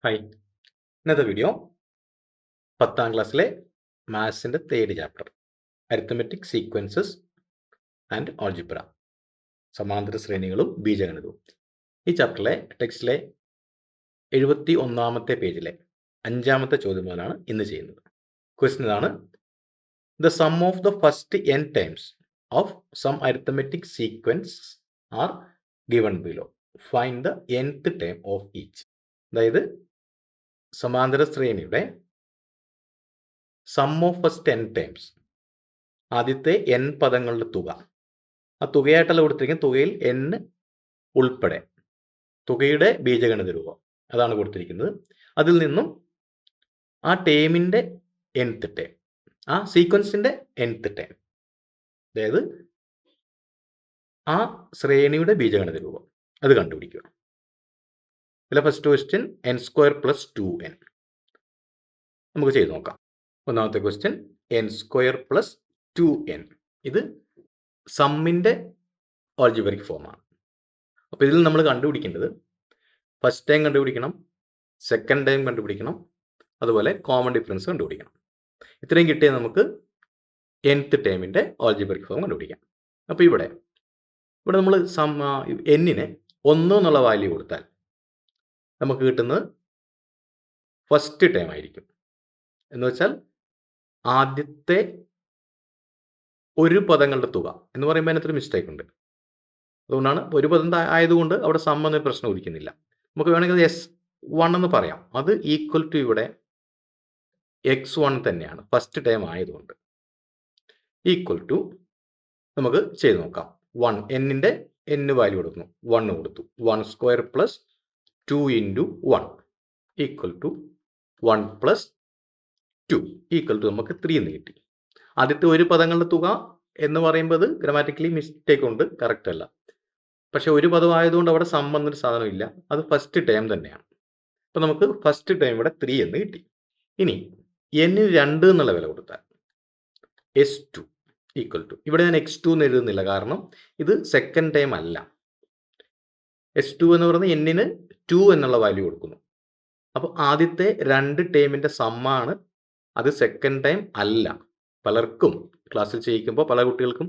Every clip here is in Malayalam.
ഹായ്. ഇന്നത്തെ വീഡിയോ 10ാം ക്ലാസ്സിലെ മാത്സിൻ്റെ third chapter arithmetic sequences and algebra, സമാന്തര ശ്രേണികളും ബീജഗണിതവും. ഈ ചാപ്റ്ററിലെ ടെക്സ്റ്റിലെ 71ാമത്തെ പേജിലെ 5ാമത്തെ ചോദ്യം മുതലാണ് ഇന്ന് ചെയ്യുന്നത്. ക്വസ്റ്റ്യൻ ഇതാണ്: the sum of the first n times of some arithmetic sequence are given below. Find the nth time of each. അതായത് സമാന്തര ശ്രേണിയുടെ sum of first n times, ആദ്യത്തെ n പദങ്ങളുടെ തുക, ആ തുകയായിട്ടല്ല കൊടുത്തിരിക്കുന്നത്, തുകയിൽ n ഉൾപ്പെടെ തുകയുടെ ബീജഗണിത രൂപം അതാണ് കൊടുത്തിരിക്കുന്നത്. അതിൽ നിന്നും ആ ടേമിൻ്റെ nth ടൈം, ആ സീക്വൻസിൻ്റെ nth ടൈം, അതായത് ആ ശ്രേണിയുടെ ബീജഗണിത രൂപം അത് കണ്ടുപിടിക്കുക. ഇതിലെ ഫസ്റ്റ് ക്വസ്റ്റ്യൻ n² + 2n. നമുക്ക് ചെയ്ത് നോക്കാം. ഒന്നാമത്തെ ക്വസ്റ്റ്യൻ n² + 2n. ഇത് സമ്മിൻ്റെ ആൾജിബ്രിക് ഫോമാണ്. അപ്പോൾ ഇതിൽ നമ്മൾ കണ്ടുപിടിക്കേണ്ടത് ഫസ്റ്റ് ടൈം കണ്ടുപിടിക്കണം, സെക്കൻഡ് ടൈം കണ്ടുപിടിക്കണം, അതുപോലെ കോമൺ ഡിഫറൻസ് കണ്ടുപിടിക്കണം. ഇത്രയും കിട്ടിയാൽ നമുക്ക് nth ടൈമിൻ്റെ ആൾജിബ്രിക് ഫോം കണ്ടുപിടിക്കാം. അപ്പോൾ ഇവിടെ നമ്മൾ എന്നിന് 1 എന്നുള്ള വാല്യൂ കൊടുത്താൽ നമുക്ക് കിട്ടുന്നത് ഫസ്റ്റ് ടൈം ആയിരിക്കും. എന്ന് വെച്ചാൽ ആദ്യത്തെ ഒരു പദങ്ങളുടെ തുക എന്ന് പറയുമ്പോൾ അതിനകത്തൊരു മിസ്റ്റേക്ക് ഉണ്ട്. അതുകൊണ്ടാണ് ഒരു പദം ആയതുകൊണ്ട് അവിടെ സം എന്നൊരു പ്രശ്നം ഉദിക്കുന്നില്ല. നമുക്ക് വേണമെങ്കിൽ S1 എന്ന് പറയാം. അത് ഈക്വൽ ടു ഇവിടെ x1 തന്നെയാണ്, ഫസ്റ്റ് ടൈം ആയതുകൊണ്ട്. ഈക്വൽ ടു നമുക്ക് ചെയ്ത് നോക്കാം. 1 എന്നിൻ്റെ n വാല്യൂ കൊടുക്കുന്നു, 1 കൊടുത്തു. 1² + 2 × 1 ഈക്വൽ ടു 1 + 2 ഈക്വൽ ടു നമുക്ക് 3 എന്ന് കിട്ടി. ആദ്യത്തെ ഒരു പദങ്ങളുടെ തുക എന്ന് പറയുമ്പോൾ ഗ്രാമാറ്റിക്കലി മിസ്റ്റേക്ക് ഉണ്ട്, കറക്റ്റ് അല്ല. പക്ഷെ ഒരു പദം ആയതുകൊണ്ട് അവിടെ സം എന്നൊരു സാധനം ഇല്ല, അത് ഫസ്റ്റ് ടൈം തന്നെയാണ്. അപ്പോൾ നമുക്ക് ഫസ്റ്റ് ടൈം ഇവിടെ 3 എന്ന് കിട്ടി. ഇനി n-ന് 2 എന്നുള്ള വില കൊടുത്താൽ S2 ഈക്വൽ ടു, ഇവിടെ ഞാൻ x2 എന്ന് എഴുതുന്നില്ല, കാരണം ഇത് സെക്കൻഡ് ടൈം അല്ല. S2 എന്ന് പറയുന്നത് n-ന് 2 എന്നുള്ള വാല്യൂ കൊടുക്കുന്നു. അപ്പോൾ ആദ്യത്തെ 2 ടൈമിൻ്റെ സമ്മാണ്, അത് സെക്കൻഡ് ടൈം അല്ല. പലർക്കും ക്ലാസ്സിൽ ചെയ്യിക്കുമ്പോൾ പല കുട്ടികൾക്കും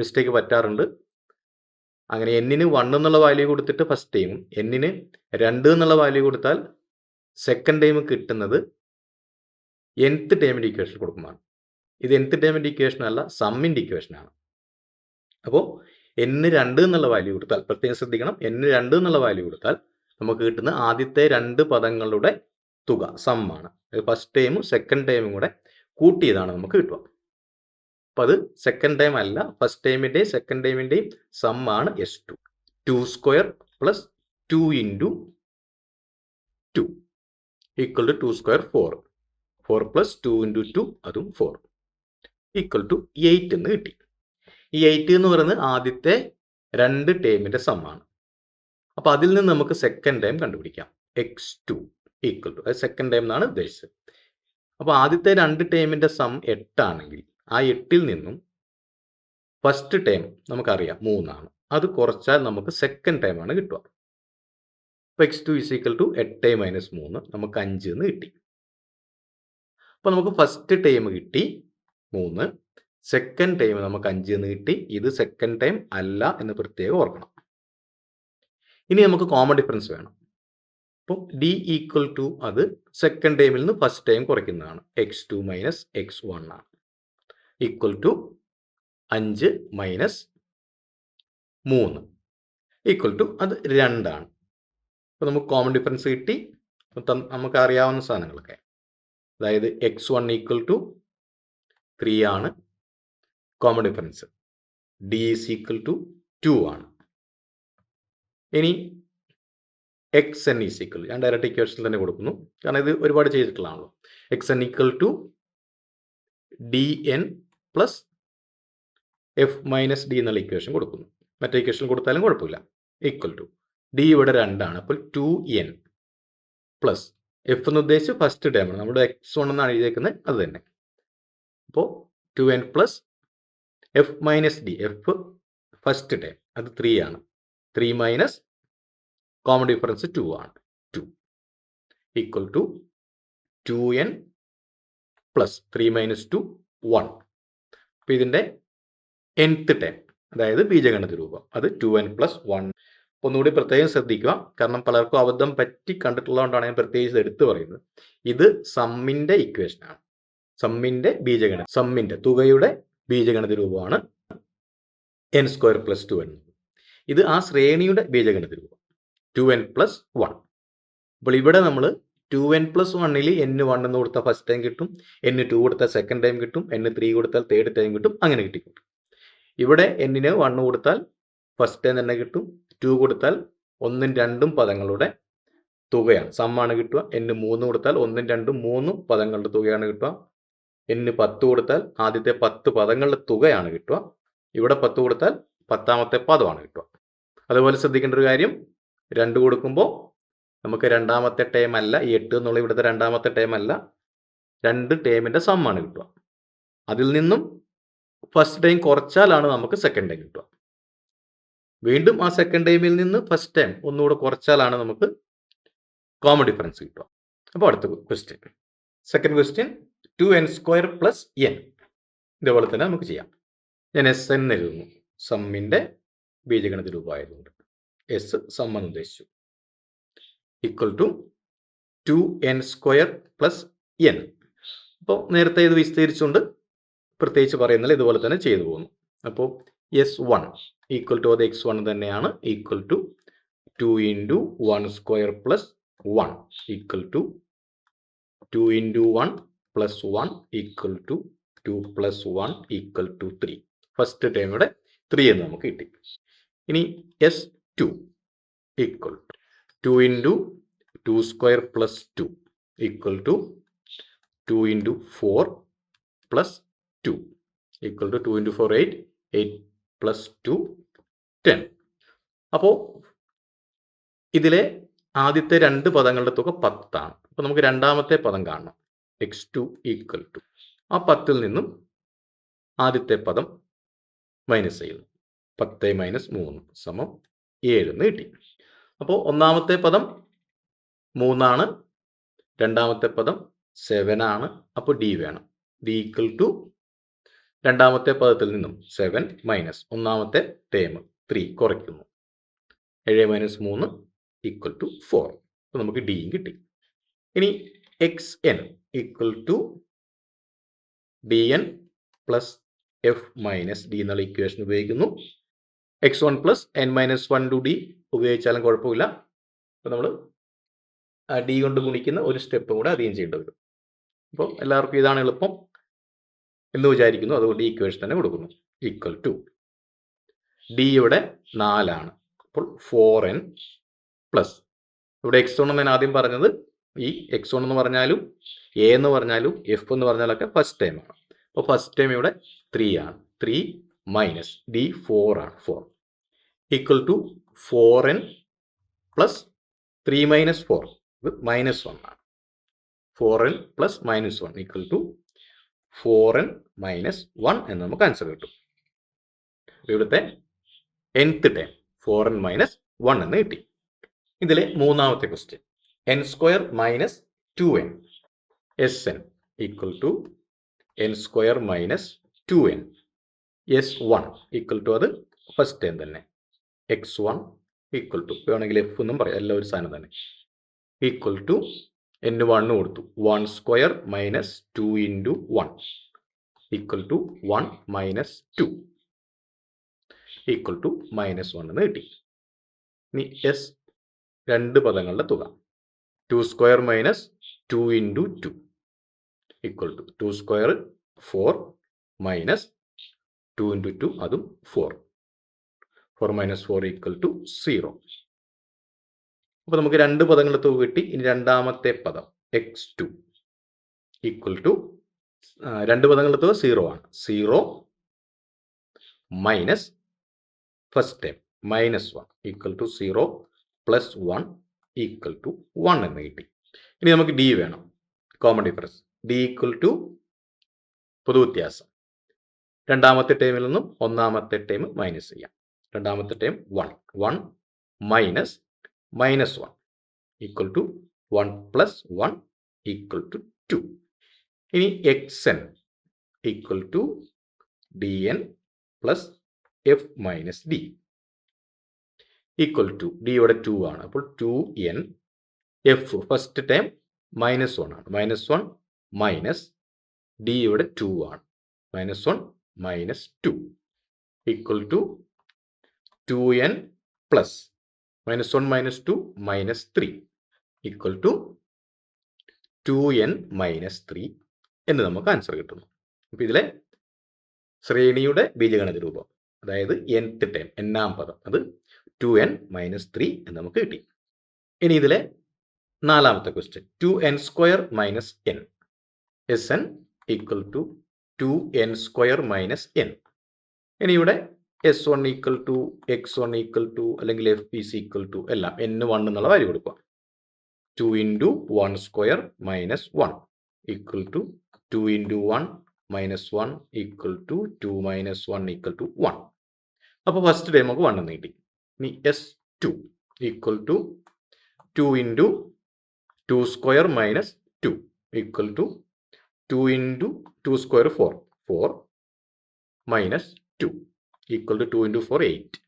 മിസ്റ്റേക്ക് പറ്റാറുണ്ട്. അങ്ങനെ n-ന് 1 എന്നുള്ള വാല്യൂ കൊടുത്തിട്ട് ഫസ്റ്റ് ടൈമും n-ന് 2 എന്നുള്ള വാല്യൂ കൊടുത്താൽ സെക്കൻഡ് ടൈം കിട്ടുന്നത് nth ടൈമിൻ്റെ ഇക്വേഷൻ കൊടുക്കുന്നതാണ്. ഇത് nth ടൈമിൻ്റെ ഇക്വേഷൻ അല്ല, സമ്മിൻ്റെ ഇക്വേഷനാണ്. അപ്പോൾ n-ന് 2 എന്നുള്ള വാല്യൂ കൊടുത്താൽ, പ്രത്യേകം ശ്രദ്ധിക്കണം, n-ന് 2 എന്നുള്ള വാല്യൂ കൊടുത്താൽ നമുക്ക് കിട്ടുന്ന ആദ്യത്തെ 2 പദങ്ങളുടെ തുക സമ്മാണ്. ഫസ്റ്റ് ടൈമും സെക്കൻഡ് ടൈമും കൂടെ കൂട്ടിയതാണ് നമുക്ക് കിട്ടുക. അപ്പോൾ അത് സെക്കൻഡ് ടൈം അല്ല, ഫസ്റ്റ് ടൈമിൻ്റെയും സെക്കൻഡ് ടൈമിൻ്റെയും സമ്മാണ് S2. 2² + 2 × 2 equal to 2² 4. 4 + 2 × 2 അതും 4 ഈക്വൽ ടു 8 എന്ന് കിട്ടി. ഈ 8 എന്ന് പറയുന്നത് ആദ്യത്തെ 2 ടൈമിൻ്റെ സമ്മാണ്. അപ്പോൾ അതിൽ നിന്ന് നമുക്ക് സെക്കൻഡ് ടൈം കണ്ടുപിടിക്കാം. x2 ഈക്വൽ ടു, അത് സെക്കൻഡ് ടൈം എന്നാണ് ഉദ്ദേശിച്ചത്. അപ്പോൾ ആദ്യത്തെ 2 ടൈമിൻ്റെ സം 8 ആണെങ്കിൽ ആ 8-ൽ നിന്നും ഫസ്റ്റ് ടൈം നമുക്കറിയാം 3 ആണ്, അത് കുറച്ചാൽ നമുക്ക് സെക്കൻഡ് ടൈമാണ് കിട്ടുക. അപ്പോൾ x2 = 8 - 3, നമുക്ക് 5 എന്ന് കിട്ടി. അപ്പോൾ നമുക്ക് ഫസ്റ്റ് ടൈം കിട്ടി 3, സെക്കൻഡ് ടൈം നമുക്ക് 5 എന്ന് കിട്ടി. ഇത് സെക്കൻഡ് ടൈം അല്ല എന്ന് പ്രത്യേകം ഓർക്കണം. ഇനി നമുക്ക് കോമൺ ഡിഫറൻസ് വേണം. അപ്പോൾ d ഈക്വൽ ടു, അത് സെക്കൻഡ് ടൈമിൽ നിന്ന് ഫസ്റ്റ് ടൈം കുറയ്ക്കുന്നതാണ്, x2 - x1 ആണ്. ഈക്വൽ ടു 5 - 3 ഈക്വൽ ടു, അത് 2 ആണ്. അപ്പോൾ നമുക്ക് കോമൺ ഡിഫറൻസ് കിട്ടി. നമുക്ക് അറിയാവുന്ന സാധനങ്ങളൊക്കെ, അതായത് x1 = 3 ആണ് കോമൺ ഡിഫറൻസ്, d = 2 ആണ്. ഇനി xn = ഞാൻ ഡയറക്റ്റ് ഇക്വേഷനിൽ തന്നെ കൊടുക്കുന്നു, കാരണം ഇത് ഒരുപാട് ചെയ്തിട്ടുള്ളതാണല്ലോ. xn = dn + f - d എന്നുള്ള ഇക്വേഷൻ കൊടുക്കുന്നു. മറ്റേ ഇക്വേഷൻ കൊടുത്താലും കുഴപ്പമില്ല. ഈക്വൽ ടു, d ഇവിടെ 2 ആണ്, അപ്പോൾ 2n പ്ലസ് f എന്ന് ഉദ്ദേശിച്ച് ഫസ്റ്റ് ടൈമാണ്, നമ്മുടെ x1 എന്നാണ് എഴുതിയേക്കുന്നത്, അത് തന്നെ. അപ്പോൾ 2n plus f - d, f first time, അത് 3 ആണ്. 3 - കോമൺ ഡിഫറൻസ് 2 ആണ്, 2 equal to 2n plus 3 minus 2 1. അപ്പോൾ ഇതിൻ്റെ nth ടേം, അതായത് ബീജഗണിത രൂപം, അത് 2n പ്ലസ് 1. ഒന്നുകൂടി പ്രത്യേകം ശ്രദ്ധിക്കുക, കാരണം പലർക്കും അബദ്ധം പറ്റി കണ്ടിട്ടുള്ളതുകൊണ്ടാണ് ഞാൻ പ്രത്യേകിച്ച് എടുത്തു പറയുന്നത്. ഇത് സമ്മിൻ്റെ ഇക്വേഷനാണ്. സമ്മിൻ്റെ തുകയുടെ ബീജഗണിത രൂപമാണ് n² പ്ലസ് 2n. ഇത് ആ ശ്രേണിയുടെ ബീജഗണിത രൂപം 2n പ്ലസ് 1. അപ്പോൾ ഇവിടെ നമ്മൾ 2n പ്ലസ് 1ൽ n1 എന്ന് കൊടുത്താൽ ഫസ്റ്റ് ടൈം കിട്ടും, n2 കൊടുത്താൽ സെക്കൻഡ് ടൈം കിട്ടും, n3 കൊടുത്താൽ തേർഡ് ടൈം കിട്ടും, അങ്ങനെ കിട്ടിക്കിട്ടും. ഇവിടെ n-ന് 1 കൊടുത്താൽ ഫസ്റ്റ് ടൈം തന്നെ കിട്ടും, 2 കൊടുത്താൽ 1ഉം 2ഉം പദങ്ങളുടെ തുകയാണ്, സമ്മാണ് കിട്ടുക. n3 കൊടുത്താൽ 1ഉം 2ഉം 3 പദങ്ങളുടെ തുകയാണ് കിട്ടുക. n10 കൊടുത്താൽ ആദ്യത്തെ 10 പദങ്ങളുടെ തുകയാണ് കിട്ടുക. ഇവിടെ 10 കൊടുത്താൽ 10ാമത്തെ പദമാണ് കിട്ടുക. അതുപോലെ ശ്രദ്ധിക്കേണ്ട ഒരു കാര്യം, 2 കൊടുക്കുമ്പോൾ നമുക്ക് രണ്ടാമത്തെ ടേം അല്ല, ഈ 8 എന്നുള്ള ഇവിടുത്തെ രണ്ടാമത്തെ ടേം അല്ല, 2 ടേമിൻ്റെ സമ്മാണ് കിട്ടുക. അതിൽ നിന്നും ഫസ്റ്റ് ടൈം കുറച്ചാലാണ് നമുക്ക് സെക്കൻഡ് ടൈം കിട്ടുക. വീണ്ടും ആ സെക്കൻഡ് ടൈമിൽ നിന്ന് ഫസ്റ്റ് ടൈം ഒന്നുകൂടെ കുറച്ചാലാണ് നമുക്ക് കോമൺ ഡിഫറൻസ് കിട്ടുക. അപ്പോൾ അടുത്ത question, second question 2n² plus n. ഇതേപോലെ തന്നെ നമുക്ക് ചെയ്യാം. ഞാൻ Sn എഴുതുന്നു, സമ്മിൻ്റെ ബീജഗണിത രൂപമായതുകൊണ്ട്. എസ് സം എന്ന് ഉദ്ദേശിച്ചു. Equal to 2n² plus n. അപ്പോൾ നേരത്തെ ഇത് വിസ്തരിച്ചുകൊണ്ട് പ്രത്യേകിച്ച് പറയുന്നില്ല, ഇതുപോലെ തന്നെ ചെയ്തു പോകുന്നു. അപ്പോൾ S1 ഈക്വൽ ടു അത് x1 തന്നെയാണ്, equal to 2 into 1² plus 1 equal to 2 into 1 plus 1 equal to 2 plus 1 equal to 3. First ടേമിയുടെ 3 എന്ന് നമുക്ക് കിട്ടി. ഇനി S2 equal 2 into 2² plus 2 equal to 2 into 4 plus 2 equal to 2 into 4 8, 8 plus 2 10. അപ്പോൾ ഇതിലെ ആദ്യത്തെ 2 പദങ്ങളുടെ തുക 10 ആണ്. അപ്പോൾ നമുക്ക് രണ്ടാമത്തെ പദം കാണണം, x2 ഈക്വൽ ടു ആ 10ൽ നിന്നും ആദ്യത്തെ പദം മൈനസ് ചെയ്യുന്നു, 10 മൈനസ് 3 സമം 7 എന്ന് കിട്ടി. അപ്പോൾ ഒന്നാമത്തെ പദം 3 ആണ്, രണ്ടാമത്തെ പദം 7 ആണ്. അപ്പോൾ d വേണം. d ഈക്വൽ ടു രണ്ടാമത്തെ പദത്തിൽ നിന്നും 7 മൈനസ് ഒന്നാമത്തെ ടേം 3 കുറയ്ക്കുന്നു, 7 മൈനസ് 3 ഈക്വൽ ടു 4. അപ്പോൾ നമുക്ക് ഡിയും കിട്ടി. ഇനി xn equal to dn plus f minus d എന്നുള്ള ഇക്വേഷൻ ഉപയോഗിക്കുന്നു. x1 plus n minus 1 to d ഉപയോഗിച്ചാലും കുഴപ്പമില്ല. അപ്പോൾ നമ്മൾ d കൊണ്ട് ഗുണിക്കുന്ന ഒരു സ്റ്റെപ്പ് കൂടെ അധികം ചെയ്യേണ്ടി വരും. അപ്പോൾ എല്ലാവർക്കും ഇതാണ് എളുപ്പം എന്ന് വിചാരിക്കുന്നു, അതുകൊണ്ട് ഈ ഇക്വേഷൻ തന്നെ കൊടുക്കുന്നു. ഈക്വൽ ടു d ഇവിടെ 4 ആണ്, അപ്പോൾ 4n പ്ലസ് ഇവിടെ x1 എന്ന് ഞാൻ ആദ്യം പറഞ്ഞത്, ഈ x1 എന്ന് പറഞ്ഞാലും a എന്ന് പറഞ്ഞാലും f എന്ന് പറഞ്ഞാലൊക്കെ ഫസ്റ്റ് ടൈം ആണ്. അപ്പോൾ ഫസ്റ്റ് ടൈം ഇവിടെ 3 ആണ്, 3 മൈനസ് d 4 ആണ്, 4 equal to 4n plus 3 minus 4 ഇത് മൈനസ് 1 ആണ്. 4n plus minus 1 equal to 4n minus 1 എന്ന് നമുക്ക് ആൻസർ കിട്ടും. ഇവിടുത്തെ nth ടൈം 4n മൈനസ് 1 എന്ന് കിട്ടി. ഇതിലെ മൂന്നാമത്തെ question n² minus 2n. Sn equal to n² minus 2n. S1 equal to അത് ഫസ്റ്റ് ടൈം തന്നെ, x1 ഈക്വൽ ടു വേണമെങ്കിൽ f എന്നും പറയാം, എല്ലാം ഒരു സാധനം തന്നെ, ഈക്വൽ ടു n1 കൊടുത്തു 1² minus 2 into 1 equal to 1 minus 2 equal to minus 1 എന്ന് കിട്ടി. ഇനി s 2 പദങ്ങളുടെ തുക 2² minus 2 into 2 equal to 2² 4 minus 2 into 2 അതും 4, 4 മൈനസ് 4 ഈക്വൽ ടു 0. അപ്പോൾ നമുക്ക് 2 പദങ്ങളുടെ തുക കിട്ടി. ഇനി രണ്ടാമത്തെ പദം x2 ഈക്വൽ ടു 2 പദങ്ങളുടെ തുക 0 ആണ്, 0 minus first time minus 1 equal to 0 plus 1 equal to 1 എന്ന് കിട്ടി. ഇനി നമുക്ക് d വേണം, common difference. d equal to പൊതുവ്യത്യാസം, രണ്ടാമത്തെ ടൈമിൽ നിന്നും ഒന്നാമത്തെ ടൈം മൈനസ് ചെയ്യാം. രണ്ടാമത്തെ time 1 minus minus 1 equal to 1 plus 1 equal to 2. ഇനി xn equal to dn plus f minus d equal to d ഇവിടെ 2 ആണ്. അപ്പോൾ 2n f ഫസ്റ്റ് ടൈം -1 ആണ്. -1 മൈനസ് d ഇവിടെ 2 ആണ്. -1 minus 2 equal to 2n plus -1 minus 2 minus 3 equal to 2n minus 3 എന്ന് നമുക്ക് ആൻസർ കിട്ടുന്നു. അപ്പോൾ ഇതിലെ ശ്രേണിയുടെ ബീജഗണിത രൂപം, അതായത് nth ടൈം, n-ആം പദം, അത് 2n മൈനസ് 3 എന്ന് നമുക്ക് കിട്ടി. ഇനി ഇതിലെ നാലാമത്തെ question, 2n² minus n, Sn equal to 2n² minus n. ഇനി ഇവിടെ S1 equal to x1 equal to അല്ലെങ്കിൽ f is ഈക്വൽ ടു എല്ലാം n1 എന്നുള്ള വാല്യൂ കൊടുക്കുക. 2 into 1² minus 1 equal to 2 into 1 minus 1 equal to 2 minus 1 equal to 1. അപ്പോൾ ഫസ്റ്റ് ടൈം നമുക്ക് 1 എന്ന് കിട്ടി. ഇനി S2 equal to 2 into 2² minus 2 equal to 2 into 2² 4, 4 minus 2 equal to 2 into 4 8,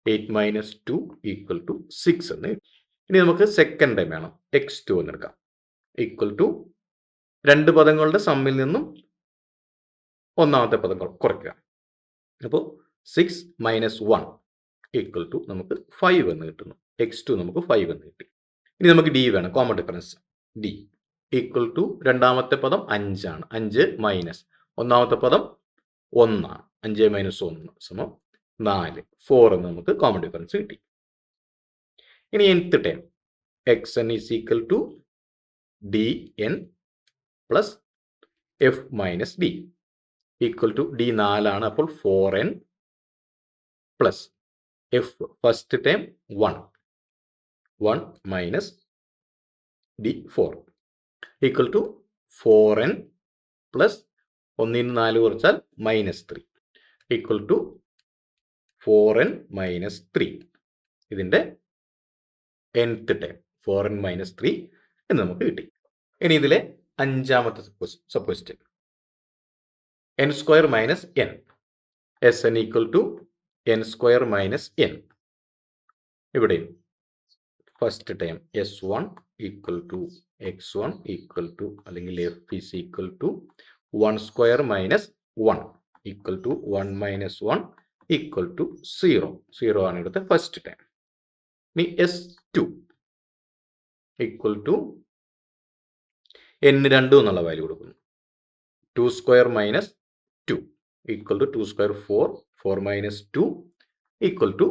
8 minus 2 equal to 6 എന്ന് കിട്ടി. ഇനി നമുക്ക് സെക്കൻഡ് ടൈം വേണം, x2 എന്ന് എടുക്കാം. ഈക്വൽ ടു രണ്ട് പദങ്ങളുടെ സമ്മിൽ നിന്നും ഒന്നാമത്തെ പദം കുറയ്ക്കുക. അപ്പോൾ 6 മൈനസ് 1 ഈക്വൽ ടു നമുക്ക് 5 എന്ന് കിട്ടുന്നു. x2 നമുക്ക് 5 എന്ന് കിട്ടി. ഇനി നമുക്ക് d വേണം, common difference d equal to രണ്ടാമത്തെ പദം 5 ആണ്. 5 മൈനസ് ഒന്നാമത്തെ പദം 1 ആണ്. 5 മൈനസ് 1 സമം 4, 4 എന്ന് നമുക്ക് കോമൺ ഡിഫറൻസ് കിട്ടി. ഇനി nth time xn is equal to dn plus f minus d equal to d 4 ആണ്. അപ്പോൾ 4n plus f first time 1 minus d 4 equal to 4n plus 1 ന് 4 കുറച്ചാൽ minus 3 equal to 4n minus 3. ഇതിൻ്റെ nth ടൈം 4n മൈനസ് 3 എന്ന് നമുക്ക് കിട്ടി. ഇനി ഇതിലെ അഞ്ചാമത്തെ subquestion, n² minus n, Sn equal to n² minus n. ഇവിടെ first time S1 equal to x1 equal to അല്ലെങ്കിൽ f is equal to 1² minus 1 equal to 1 minus 1 equal to 0. 0 ആണ് ഇവിടുത്തെ ഫസ്റ്റ് ടൈം. ഇനി S2 ഈക്വൽ ടു n2 എന്നുള്ള വാല്യൂ കൊടുക്കുന്നു. 2² minus 2 equal to 2² 4, 4 minus 2 equal to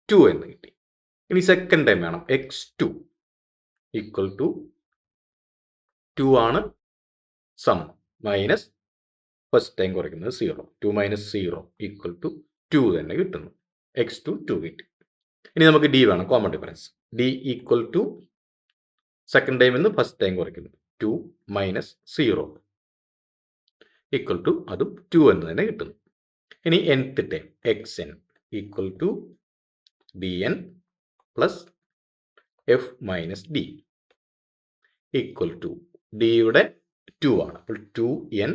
2 എന്ന് കിട്ടി. ഇനി സെക്കൻഡ് ടൈം വേണം, x2 ഈക്വൽ ടു 2 ആണ് സം മൈനസ് ഫസ്റ്റ് ടൈം കുറയ്ക്കുന്നത് 0, 2 മൈനസ് 0 ഈക്വൽ ടു 2 തന്നെ കിട്ടുന്നു. x2 2 കിട്ടി. ഇനി നമുക്ക് d വേണം, common difference d equal to second term നിന്ന് ഫസ്റ്റ് ടൈം കുറയ്ക്കുന്നു. 2 മൈനസ് 0 ഈക്വൽ ടു അതും 2 എന്ന് തന്നെ കിട്ടുന്നു. ഇനി nth time xn equal to dn plus f minus d equal to d യുടെ 2 ആണ്. അപ്പോൾ 2n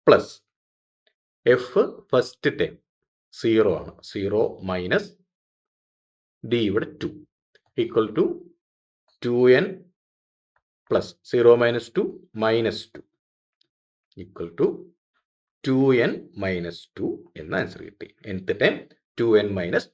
plus f first time 0 ആണ്. 0 മൈനസ് d ഇവിടെ 2 equal to 2n plus 0 minus 2 minus 2 equal to 2n minus 2 എന്ന ആൻസർ കിട്ടി. nth time 2n minus